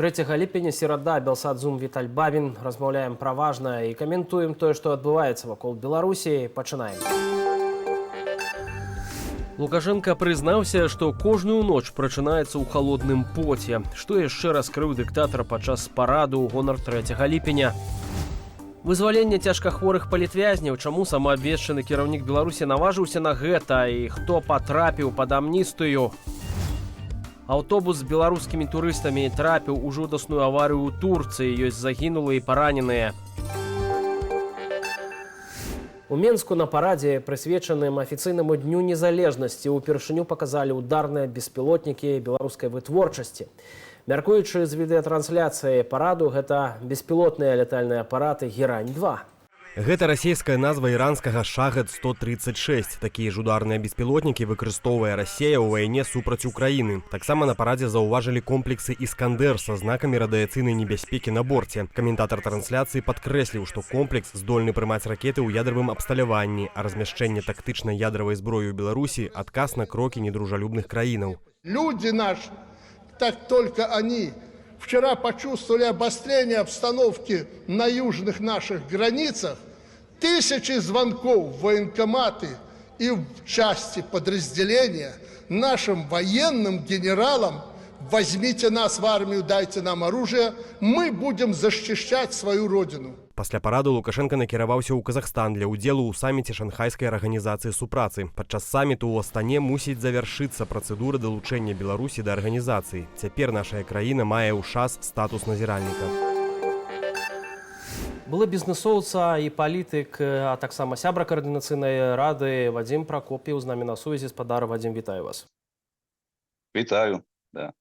3 ліпеня серада, Белсадзум, Віталь Бабін. Размаўляем пра важнае і каментуем тое, што адбываецца вакол Беларусі. Пачынаем. Лукашенко прызнаўся, што кожную ноч прачынаецца ў халодным поце. Што яшчэ раскрыў дыктатар падчас параду ў гонар 3 ліпеня. Вызваленне цяжкахворых палітвязняў, чаму самаабвешчаны кіраўнік Беларусі наважыўся на гэта і хто патрапіў пад амністыю. Аўтобус з беларускімі турыстамі трапіў у жудасную аварыю ў Турцыі, ёсць загінулыя і параненыя. У Менску на парадзе, прысвечаным афіцыйнаму дню незалежнасці, упершыню паказалі ударныя беспілотнікі беларускай вытворчасці. Мяркуючы з відэатрансляцыі параду, гэта беспілотныя лятальныя апараты «Герань-2». Гэта расійская назва іранскага «Шахед-136». Такія ж ударныя беспілотнікі выкарыстоўвае Расія ў вайне супраць Украіны. Таксама на парадзе заўважылі комплексы «Іскандер» са знакамі радыяцыйнай небяспекі на борце. Каментатар трансляцыі падкрэсліў, што комплекс здольны прымаць ракеты ў ядравым абсталяванні, а размяшчэнне тактычнай ядравай зброі ў Беларусі – адказ на крокі недружалюбных краінаў. Люди наши, так только они вчера почувствовали обострение обстановки на южных наших границах, тысячи звонков в военкоматы и в части подразделения нашим военным генералам: возьмите нас в армию, дайте нам оружие, мы будем защищать свою родину. Пасля параду Лукашенко накіраваўся ў Казахстан для ўдзелу ў саміце Шанхайскай арганізацыі супрацы. Падчас саміту ў Астане мусіць завяршыцца працэдура далучэння Беларусі да арганізацыі. Цяпер нашая краіна мае ў ШАС статус назіральніка. Былы бізнесоўца і палітык, а таксама сябра каардынацыйнай рады Вадзім Пракоп'еў з намі на сувязі. Спадар Вадзім, вітаю вас. Вітаю, да.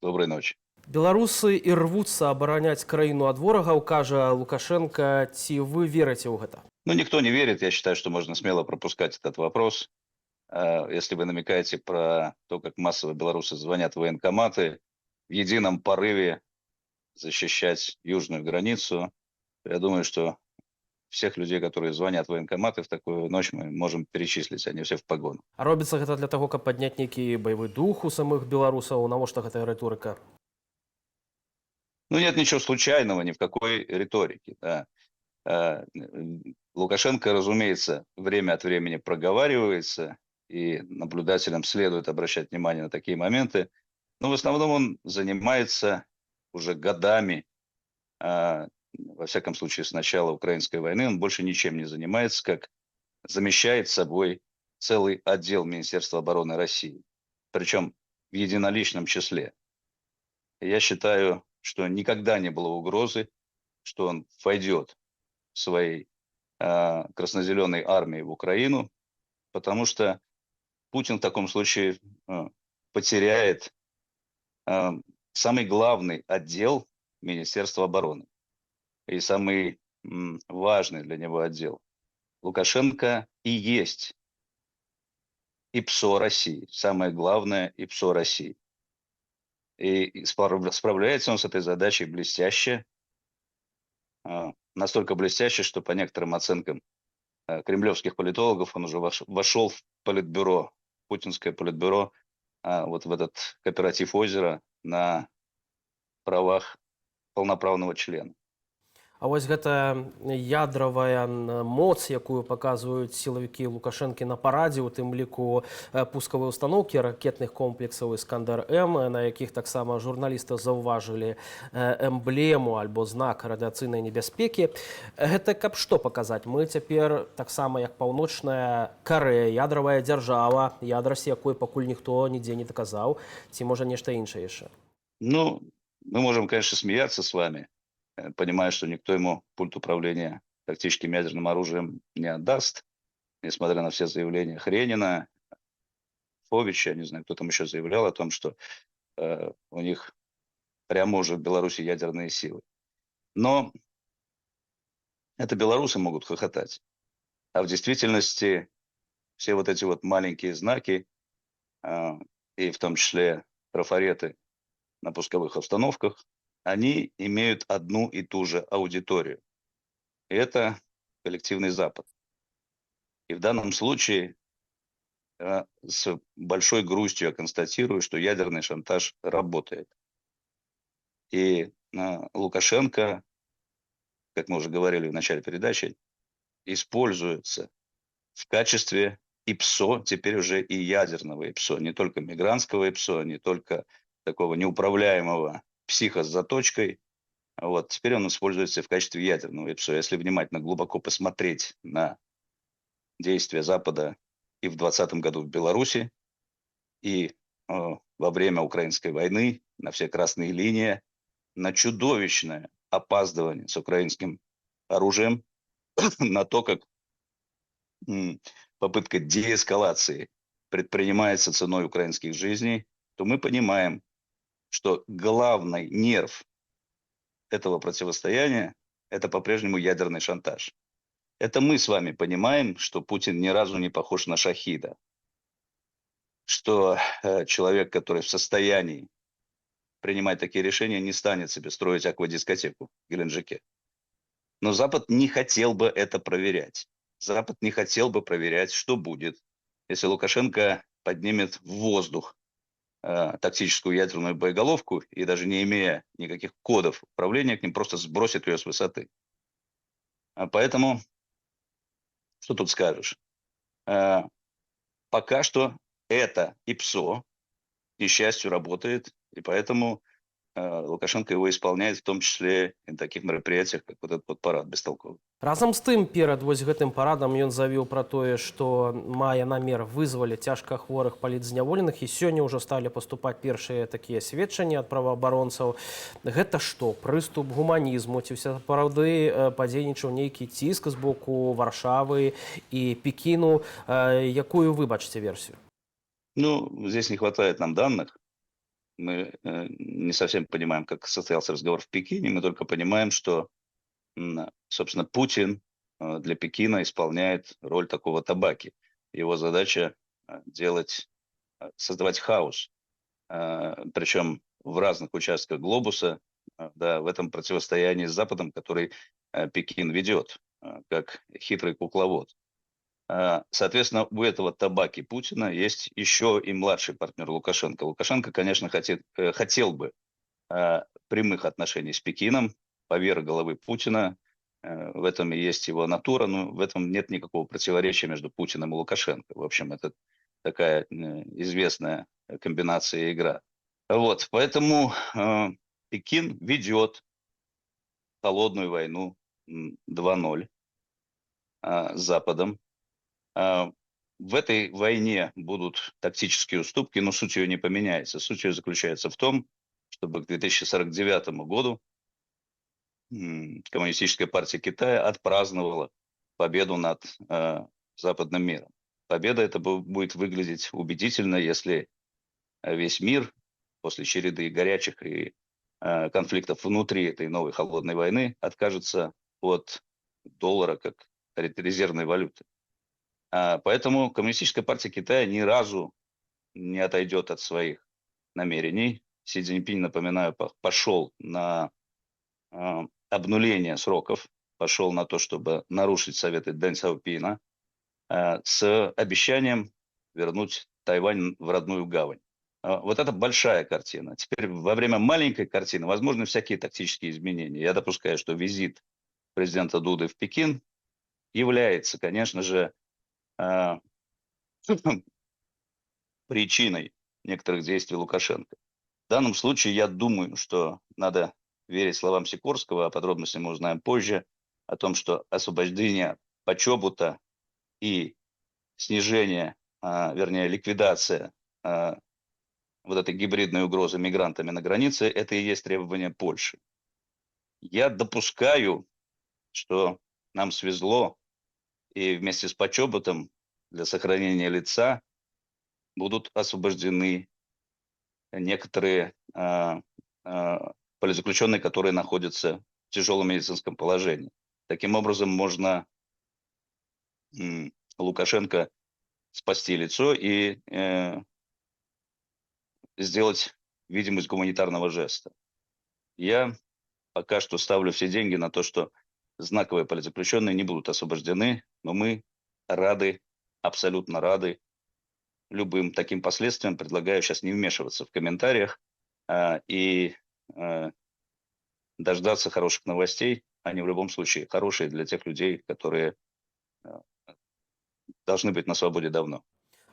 Доброй ночи. Беларусы і рвуцца абараняць краіну ад ворагаў, кажа Лукашенко. Ці вы верыце ў гэта? Ну, никто не верит. Я считаю, что можно смело пропускать этот вопрос. Если вы намекаете про то, как массово белорусы звонят в военкоматы в едином порыве защищать южную границу, я думаю, что всех людей, которые звонят в военкоматы в такую ночь, мы можем перечислить, они все в погону. А робіцца гэта для таго, каб падняць нейкі баявы дух у самых беларусаў? Навошта гэтая рыторыка? Ну, нет ничего случайного ни в какой риторике. Да. Лукашенко, разумеется, время от времени проговаривается, и наблюдателям следует обращать внимание на такие моменты. Но в основном он занимается уже годами, во всяком случае с начала украинской войны, он больше ничем не занимается, как замещает собой целый отдел Министерства обороны России. Причем в единоличном числе. Я считаю, что никогда не было угрозы, что он войдет своей краснозеленой армией в Украину, потому что Путин в таком случае потеряет самый главный отдел Министерства обороны и самый важный для него отдел. Лукашенко и есть ИПСО России, самое главное ИПСО России. И справляется он с этой задачей блестяще, настолько блестяще, что по некоторым оценкам кремлевских политологов он уже вошел в политбюро, путинское политбюро, вот в этот кооператив «Озеро» на правах полноправного члена. А вось гэта ядравая моц, якую паказваюць сілавікі Лукашэнкі на парадзе, у тым ліку пускавыя установкі ракетных комплексаў «Іскандер-М», на якіх таксама журналісты заўважылі эмблему альбо знак радыяцыйнай небяспекі. Гэта каб што паказаць? Мы цяпер таксама, як Паўночная Карэя, ядравая дзяржава, ядрасці якой пакуль ніхто нідзе не даказаў, ці можа нешта іншае яшчэ? Ну, мы можем, конечно, смеяться с вами, понимая, что никто ему пульт управления тактическим ядерным оружием не отдаст, несмотря на все заявления Хренина, Фовича, я не знаю, кто там еще заявлял о том, что у них прямо уже в Беларуси ядерные силы. Но это белорусы могут хохотать. А в действительности все вот эти вот маленькие знаки, и в том числе трафареты на пусковых установках, они имеют одну и ту же аудиторию. И это коллективный Запад. И в данном случае с большой грустью я констатирую, что ядерный шантаж работает. И Лукашенко, как мы уже говорили в начале передачи, используется в качестве ИПСО, теперь уже и ядерного ИПСО, не только мигрантского ИПСО, не только такого неуправляемого психа с заточкой. Вот, теперь он используется в качестве ядерного ИПСО. Если внимательно, глубоко посмотреть на действия Запада и в 2020 году в Беларуси, и во время украинской войны, на все красные линии, на чудовищное опаздывание с украинским оружием, на то, как попытка деэскалации предпринимается ценой украинских жизней, то мы понимаем, что главный нерв этого противостояния – это по-прежнему ядерный шантаж. Это мы с вами понимаем, что Путин ни разу не похож на шахида, что человек, который в состоянии принимать такие решения, не станет себе строить аквадискотеку в Геленджике. Но Запад не хотел бы это проверять. Запад не хотел бы проверять, что будет, если Лукашенко поднимет в воздух тактическую ядерную боеголовку и даже не имея никаких кодов управления к ним, просто сбросит ее с высоты. Поэтому, что тут скажешь? Пока что это ИПСО, к несчастью, работает, и поэтому Лукашенко его исполняет, в том числе и на таких мероприятиях, как вот этот вот парад бестолковый. Разам з тым, перад вось гэтым парадам ён завіў пра тое, што мае намер вызваліць цяжка хворых палітзняволеных, і сёння ўжо сталі паступаць першыя такія сведчанні ад праваабаронцаў. Гэта што? Прыступ гуманізму? Ці сапраўды падзейнічаў нейкі ціск з боку Варшавы і Пекіну? Якую вы бачыце версію? Ну, здесь не хватает нам данных. Мы не совсем понимаем, как состоялся разговор в Пекине. Мы только понимаем, что, собственно, Путин для Пекина исполняет роль такого табаки. Его задача создавать хаос. Причем в разных участках глобуса, да, в этом противостоянии с Западом, который Пекин ведет, как хитрый кукловод. Соответственно, у этого табаки Путина есть еще и младший партнер Лукашенко. Лукашенко, конечно, хотел бы прямых отношений с Пекином, поверх головы Путина. В этом и есть его натура, но в этом нет никакого противоречия между Путиным и Лукашенко. В общем, это такая известная комбинация и игра. Вот, поэтому Пекин ведет холодную войну 2:0 с Западом. В этой войне будут тактические уступки, но суть ее не поменяется. Суть ее заключается в том, чтобы к 2049 году Коммунистическая партия Китая отпраздновала победу над западным миром. Победа эта будет выглядеть убедительно, если весь мир после череды горячих и конфликтов внутри этой новой холодной войны откажется от доллара как резервной валюты. Поэтому Коммунистическая партия Китая ни разу не отойдет от своих намерений. Си Цзиньпинь, напоминаю, пошел на обнуление сроков, пошел на то, чтобы нарушить советы Дэн Сяопина с обещанием вернуть Тайвань в родную гавань. Вот это большая картина. Теперь во время маленькой картины возможны всякие тактические изменения. Я допускаю, что визит президента Дуды в Пекин является, конечно же, причиной некоторых действий Лукашенко. В данном случае я думаю, что надо верить словам Сикорского, а подробности мы узнаем позже, о том, что освобождение Почобута и снижение, вернее, ликвидация вот этой гибридной угрозы мигрантами на границе, это и есть требование Польши. Я допускаю, что нам свезло, и вместе с Почобутом для сохранения лица будут освобождены некоторые политзаключенные, которые находятся в тяжелом медицинском положении. Таким образом, можно Лукашенко спасти лицо и сделать видимость гуманитарного жеста. Я пока что ставлю все деньги на то, что знаковые политзаключенные не будут освобождены, но мы рады, абсолютно рады любым таким последствиям. Предлагаю сейчас не вмешиваться в комментариях и дождаться хороших новостей. Они в любом случае хорошие для тех людей, которые э, должны быть на свободе давно.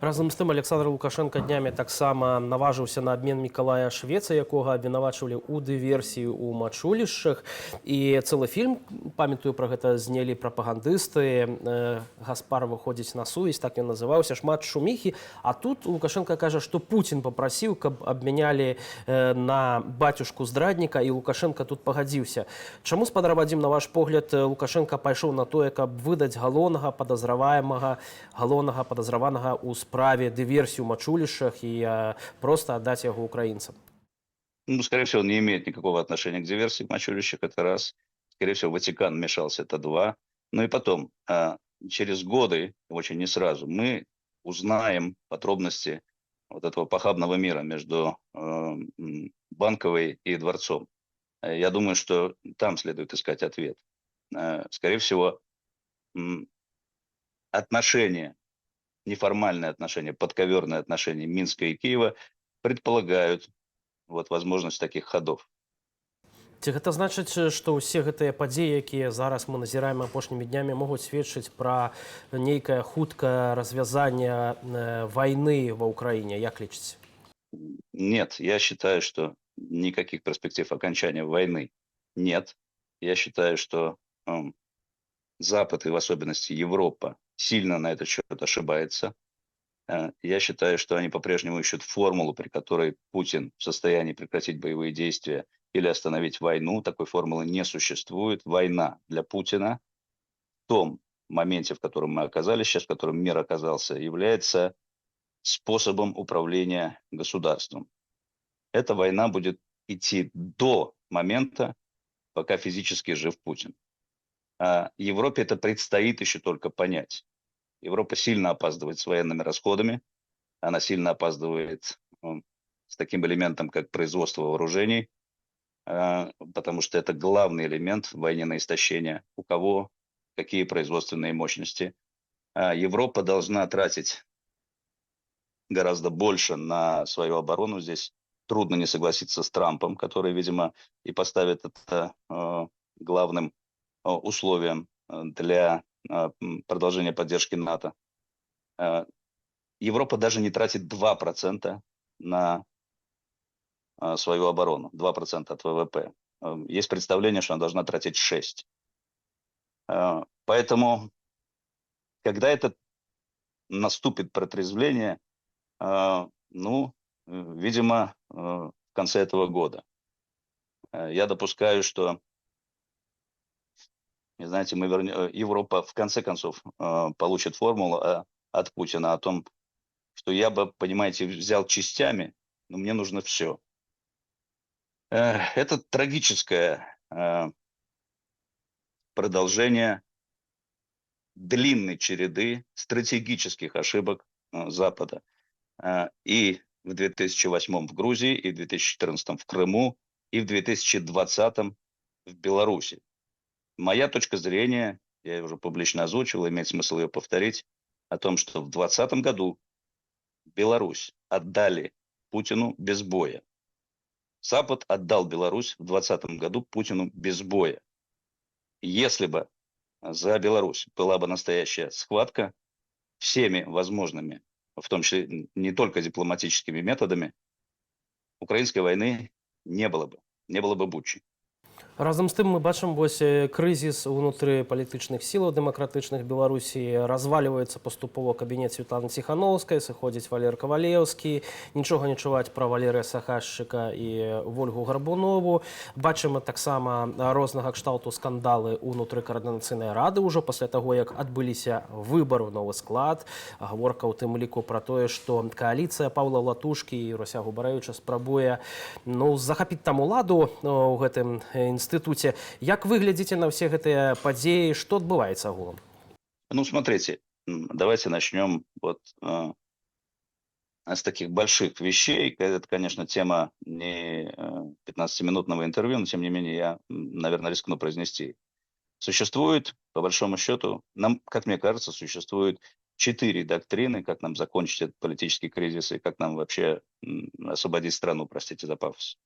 Разам з тым Александр Лукашенко днямі таксама наважыўся на абмен Мікалая Швеца, якога абвінавачвалі ў дыверсіі ў мачулішчах. І цэлы фільм, памятаю пра гэта, знялі прапагандысты. Гаспар выходзіць на сувязь, так ён называўся, шмат шуміхі. А тут Лукашенко кажа, што Пуцін папрасіў, каб абмянялі на бацюшку здрадніка, і Лукашенко тут пагадзіўся. Чаму, спадар Вадзім, на ваш погляд, Лукашенко пайшоў на тое, каб выдаць галоўнага падазраванага ў справе дыверсію ў мачулішчах і просто аддаць яго украінцам? Ну, скорее всего, он не имеет никакого отношения к диверсии в мачулищах, это раз. Скорее всего, Ватикан вмешался, это два. Ну и потом, через годы, очень не сразу, мы узнаем подробности вот этого похабного мира между Банковой и Дворцом. Я думаю, что там следует искать ответ. Скорее всего, отношения, неформальные отношения, подковерные отношения Минска и Киева предполагают возможность таких ходов. Ці гэта значыць, што ўсе гэтыя падзеі, якія зараз мы назіраем апошнімі днямі, могуць сведчыць пра нейкае хуткае развязанне вайны ва Ўкраіне? Як лічыце? Нет, я считаю, что никаких перспектив окончания войны нет. Я считаю, что Запад и в особенности Европа сильно на этот счет ошибается. Я считаю, что они по-прежнему ищут формулу, при которой Путин в состоянии прекратить боевые действия или остановить войну. Такой формулы не существует. Война для Путина в том моменте, в котором мы оказались сейчас, в котором мир оказался, является способом управления государством. Эта война будет идти до момента, пока физически жив Путин. А Европе это предстоит еще только понять. Европа сильно опаздывает с военными расходами, она сильно опаздывает с таким элементом, как производство вооружений, потому что это главный элемент в войне на истощение. У кого какие производственные мощности. Европа должна тратить гораздо больше на свою оборону. Здесь трудно не согласиться с Трампом, который, видимо, и поставит это главным условием для продолжения поддержки НАТО. Европа даже не тратит 2% на свою оборону, 2% от ВВП. Есть представление, что она должна тратить 6%. Поэтому, когда это наступит протрезвление, видимо, в конце этого года. Я допускаю, что, знаете, Европа в конце концов получит формулу от Путина о том, что я бы, понимаете, взял частями, но мне нужно все. Это трагическое продолжение длинной череды стратегических ошибок Запада. И в 2008 в Грузии, и в 2014 в Крыму, и в 2020 в Беларуси. Моя точка зрения, я ее уже публично озвучивал, имеет смысл ее повторить, о том, что в 2020 году Беларусь отдали Путину без боя. Запад отдал Беларусь в 2020 году Путину без боя. Если бы за Беларусь была бы настоящая схватка всеми возможными, в том числе не только дипломатическими методами, украинской войны не было бы Бучи. Разом з тым мы бачым крызіс унутры палітычных сілаў дэмакратычных Беларусі, развальваецца паступова кабінет Святланы Ціхановскай, сыходзіць Валер Кавалеўскі, нічога не чуваць пра Валерыя Сахашчыка і Вольгу Гарбунову. Бачым таксама рознага кшталту скандалы унутры каардынацыйнай рады ўжо пасля таго, як адбыліся выбары ў новы склад. Гаворка ў тым ліку пра тое, што кааліцыя Паўла Латушкі і Руся Губарэвіча спрабуе захапіць там уладу ў гэтым інстытуце. Як вы глядзіце на все гэтыя падзеі, што адбываецца агулам? Смотрите, давайте начнем с таких больших вещей. Это, конечно, тема не 15-минутного интервью, но тем не менее я, наверное, рискну произнести. Существует, по большому счету, как мне кажется, существует 4 доктрины, как нам закончить этот политический кризис и как нам вообще освободить страну, простите за пафос.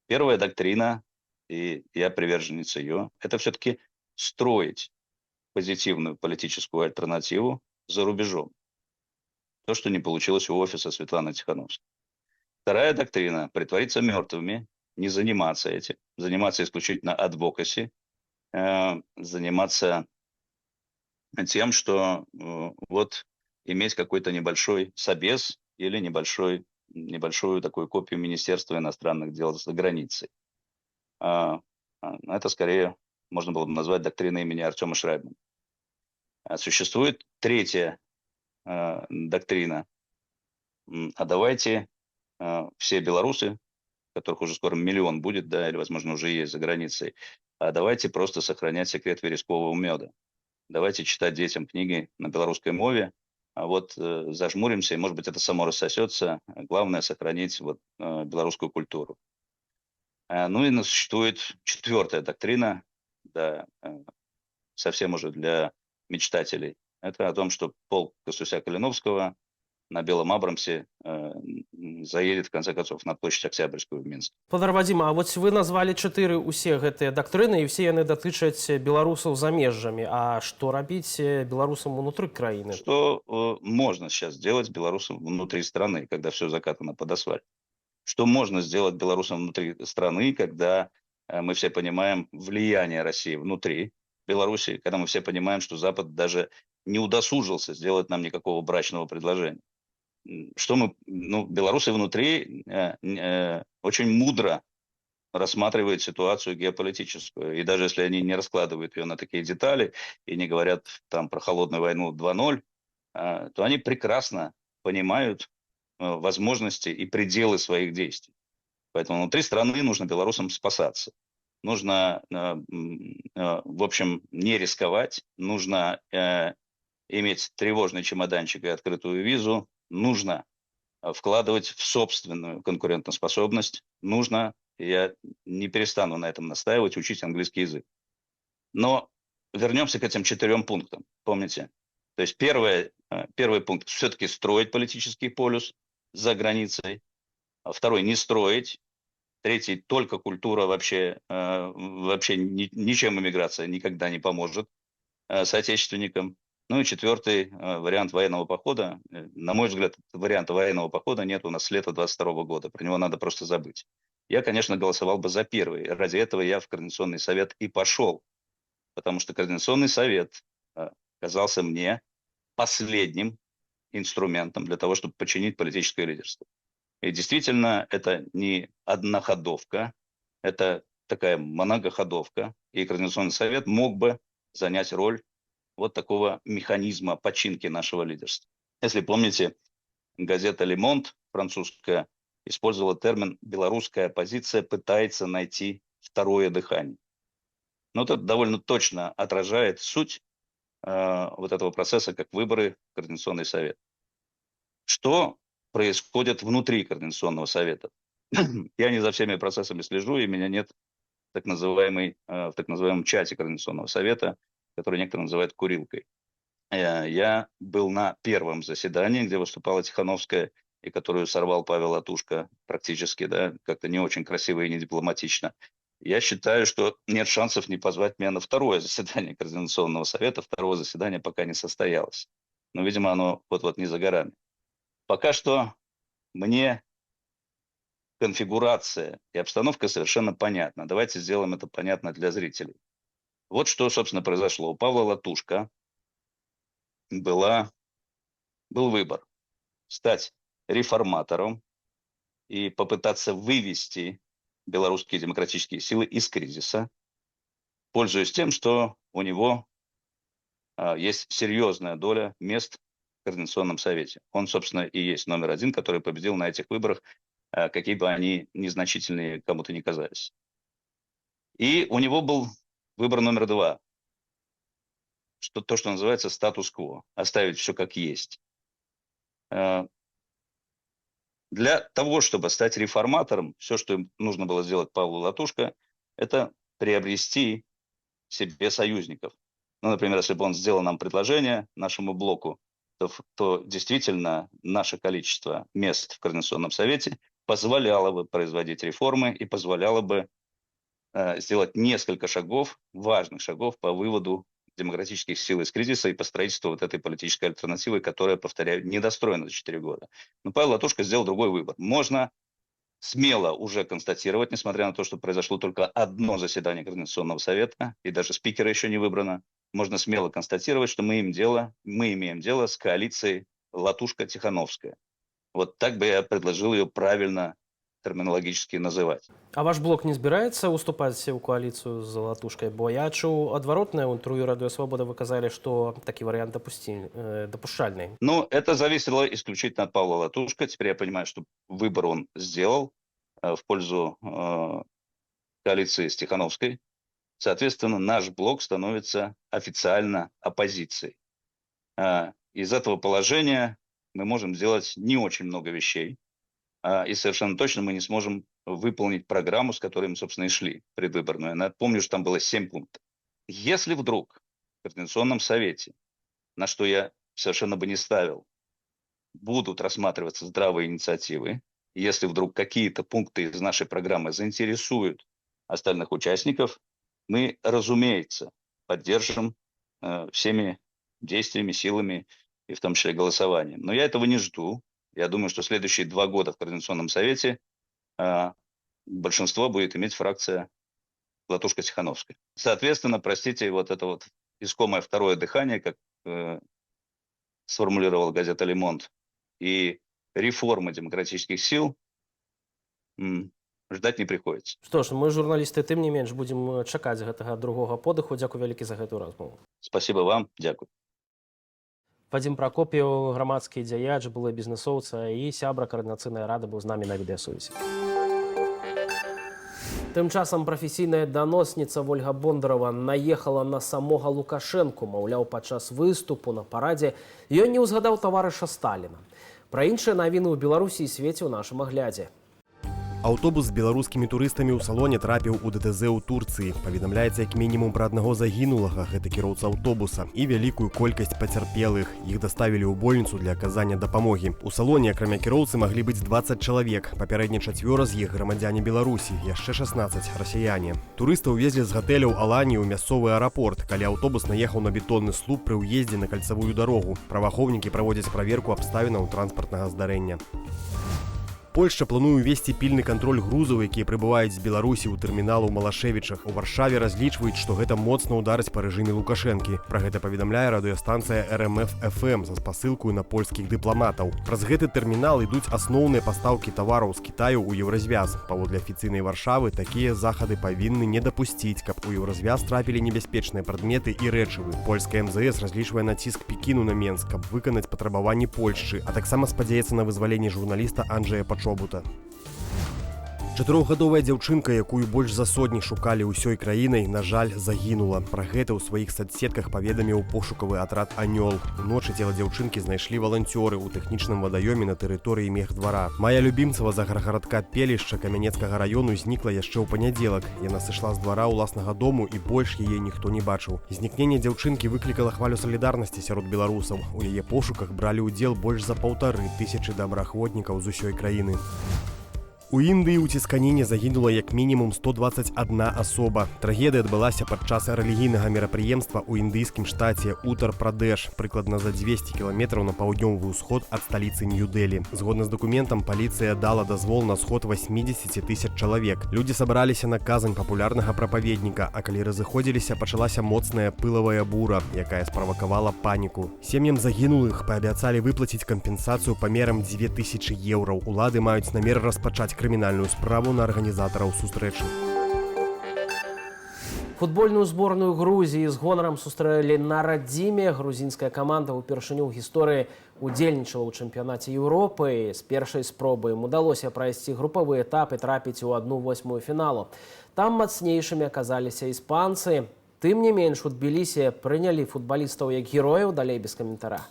Первая доктрина и я приверженец ее, это все-таки строить позитивную политическую альтернативу за рубежом. То, что не получилось у офиса Светланы Тихановской. Вторая доктрина – притвориться мертвыми, не заниматься этим, заниматься исключительно адвокаси, заниматься тем, что вот иметь какой-то небольшой собес или небольшую такую копию Министерства иностранных дел за границей. Это скорее можно было бы назвать доктриной имени Артема Шрайбмана. Существует третья доктрина. А давайте все белорусы, которых уже скоро миллион будет, да, или, возможно, уже есть за границей, а давайте просто сохранять секрет верескового меда. Давайте читать детям книги на белорусской мове, а вот зажмуримся, и, может быть, это само рассосется. Главное — сохранить вот белорусскую культуру. Ну и существует четвертая доктрина, да, совсем уже для мечтателей. Это о том, что полк Косуся-Калиновского на Белом Абрамсе заедет, в конце концов, на площадь Октябрьскую в Минск. Пане Вадзіме, а вось вы назвалі 4 усе гэтыя дактрыны, і ўсе яны датычаць беларусаў за межамі. А што рабіць беларусам унутры краіны? Что можно сейчас сделать белорусам внутри страны, когда все закатано под асфальт? Что можно сделать белорусам внутри страны, когда мы все понимаем влияние России внутри Беларуси, когда мы все понимаем, что Запад даже не удосужился сделать нам никакого брачного предложения? Что мы, белорусы внутри очень мудро рассматривают ситуацию геополитическую. И даже если они не раскладывают ее на такие детали и не говорят там про холодную войну 2.0, то они прекрасно понимают возможности и пределы своих действий. Поэтому внутри страны нужно белорусам спасаться. Нужно, в общем, не рисковать. Нужно иметь тревожный чемоданчик и открытую визу. Нужно вкладывать в собственную конкурентоспособность. Нужно, я не перестану на этом настаивать, учить английский язык. Но вернемся к этим 4 пунктам. Помните? То есть первый пункт – все-таки строить политический полюс за границей. Второй – не строить. Третий – только культура, вообще ничем иммиграция никогда не поможет соотечественникам. Ну и четвертый вариант военного похода. На мой взгляд, варианта военного похода нет у нас с лета 22 года. Про него надо просто забыть. Я, конечно, голосовал бы за первый. Ради этого я в Координационный совет и пошел. Потому что Координационный совет казался мне последним инструментом для того, чтобы подчинить политическое лидерство. И действительно, это не одноходовка, это такая многоходовка. И Координационный совет мог бы занять роль вот такого механизма починки нашего лидерства. Если помните, газета «Le Monde» французская использовала термин «белорусская оппозиция пытается найти второе дыхание». Но это довольно точно отражает суть вот этого процесса, как выборы в Координационный совет. Что происходит внутри Координационного совета? Я не за всеми процессами слежу, и меня нет в так называемом чате Координационного совета, который некоторые называют курилкой. Я был на первом заседании, где выступала Тихановская, и которую сорвал Павел Атушко практически, да, как-то не очень красиво и не дипломатично. Я считаю, что нет шансов не позвать меня на второе заседание Координационного совета. Второго заседания пока не состоялось. Но, видимо, оно вот-вот не за горами. Пока что мне конфигурация и обстановка совершенно понятна. Давайте сделаем это понятно для зрителей. Вот что, собственно, произошло. У Павла Латушко был выбор: стать реформатором и попытаться вывести белорусские демократические силы из кризиса, пользуясь тем, что у него есть серьезная доля мест в Координационном совете. Он, собственно, и есть номер 1, который победил на этих выборах, какие бы они незначительные кому-то ни казались. И у него был выбор номер 2. То, что называется статус-кво. Оставить все как есть. Для того, чтобы стать реформатором, все, что им нужно было сделать Павлу Латушко, это приобрести себе союзников. Ну, например, если бы он сделал нам предложение, нашему блоку, то действительно наше количество мест в Координационном совете позволяло бы производить реформы и позволяло бы сделать несколько шагов, важных шагов по выводу демократических сил из кризиса и по строительству вот этой политической альтернативы, которая, повторяю, недостроена за 4 года. Но Павел Латушко сделал другой выбор. Можно смело уже констатировать, несмотря на то, что произошло только одно заседание Координационного совета, и даже спикера еще не выбрано, можно смело констатировать, что мы имеем дело с коалицией Латушко-Тихановская. Вот так бы я предложил ее правильно терминологически называть. А ваш блок не збіраецца уступаць у коаліцыю з Латушкай? Бо я чуў адваротнае, у інтэрв'ю «Радыё Свабода» вы казалі, што такі варыянт дапушчальны. Ну, это зависело исключительно от Павла Латушко. Теперь я понимаю, что выбор он сделал в пользу коалиции с Тихановской. Соответственно, наш блок становится официально оппозицией. Из этого положения мы можем сделать не очень много вещей. И совершенно точно мы не сможем выполнить программу, с которой мы, собственно, и шли предвыборную. Я напомню, что там было 7 пунктов. Если вдруг в Координационном совете, на что я совершенно бы не ставил, будут рассматриваться здравые инициативы, если вдруг какие-то пункты из нашей программы заинтересуют остальных участников, мы, разумеется, поддержим всеми действиями, силами и в том числе голосованием. Но я этого не жду. Я думаю, что следующие 2 года в Координационном совете большинство будет иметь фракция Латушко-Тихановская. Соответственно, простите, вот это вот искомое второе дыхание, как сформулировала газета «Le Monde», и реформы демократических сил ждать не приходится. Што ж, мы, журналісты, тым не менш будзем чакаць гэтага другога подыху. Дзякуй вялікі за гэтую размову. Спасибо вам, дякую. Вадзім Пракоп'еў, грамадскі дзяяч, былы бізнесоўца і сябра Координацыйнай рады, быў з намі на відэасувязі. Тым часам прафесійная даносніца Ольга Бондарова наехала на самога Лукашэнку. Маўляў, падчас выступу на парадзе ён не ўзгадаў таварыша Сталіна. Пра іншыя навіны ў Беларусі і свеце ў нашым аглядзе. Аўтобус з беларускімі турыстамі ў салоне трапіў у ДТЗ ў Турцыі. Паведамляецца як мінімум пра аднаго загінулага, гэта кіроўца аўтобуса, і вялікую колькасць пацярпелых. Іх даставілі ў больніцу для аказання дапамогі. У салоне, акрамя кіроўцы, маглі быць 20 чалавек. Папярэдне 4 з іх грамадзяне Беларусі, яшчэ 16 расіяне. Турыстаў везлі з гатэля ў Алані ў мясцовы аэрапорт, калі аўтобус наехаў на бетонны слуп пры ўездзе на кальцавую дарогу. Праваахоўнікі праводзяць праверку абставінаў транспартнага здарэння. Польшча плануе увесці пільны кантроль грузаў, якія прыбываюць з Беларусі ў тэрміналу ў Малашевічах. У Варшаве разлічваюць, што гэта моцна ўдарыць па рэжыме Лукашэнкі. Пра гэта паведамляе радыёстанцыя РМФ-ФМ за спасылкаю на польскіх дыпламатаў. Праз гэты тэрмінал ідуць асноўныя пастаўкі тавараў з Кітаю ў Еўразвяз. Паводле афіцыйнай Варшавы, такія захады павінны не дапусціць, каб у Еўразвяз трапілі небяспечныя прадметы і рэчывы. Польская МЗС разлічвае націск Пекіну на Менск, каб выканаць патрабаванні Польшчы, а таксама спадзяецца на вызваленне журналіста Анджэя Пачобута. 4-гадовая дзяўчынка, якую больш за сотні шукалі ўсёй краінай, на жаль, загінула. Пра гэта ў сваіх соцсетках паведаміў пошукавы атрад «Анёл». Уночы цела дзяўчынкі знайшлі валанцёры ў тэхнічным вадаёме на тэрыторыі мехдвара. Мая любімцава з аграгарадка Пелішча Камянецкага раёну знікла яшчэ ў панядзелак. Яна сышла з двара ўласнага дому і больш яе ніхто не бачыў. Знікненне дзяўчынкі выклікала хвалю салідарнасці сярод беларусаў. У яе пошуках бралі ўдзел больш за 1500 добраахвотнікаў з усёй краіны. У Індыі ў цісканіне загінула як мінімум 121 асоба. Трагедыя адбылася падчас рэлігійнага мерапрыемства ў індыйскім штаце Утар-Прадэш, прыкладна за 200 кіламетраў на паўднёвы ўсход ад сталіцы Нью-Дэлі. Згодна з дакументам, паліцыя дала дазвол на сход 80 000 чалавек. Людзі сабраліся на казань папулярнага прапаведніка, а калі разыходзіліся, пачалася моцная пылавая бура, якая справакавала паніку. Сем'ям загінулых паабяцалі выплаціць кампенсацыю памерам 2000 еўраў. Улады маюць намер распачаць крымінальную справу на арганізатараў сустрэчы. Футбольную зборную Грузіі з гонарам сустрэлі на радзіме. Грузінская каманда ўпершыню ў гісторыі удзельнічала ў чэмпіянаце Еўропы. З першай спробы ім удалося прайсці групавы этап і трапіць у 1/8 фіналу. Там мацнейшымі аказаліся іспанцы. Тым не менш, у Тбілісі прынялі футбалістаў як герояў, далей без каментара.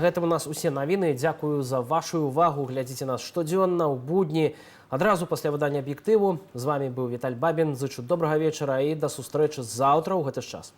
Гэта у нас усе навіны. Дзякую за вашу увагу. Глядзіце нас штодзённа ў будні. Адразу пасля выдання аб'ектыву. З вами быў Віталь Бабін. Зычу добрага вечара і да сустрэчы заўтра ў гэты ж час.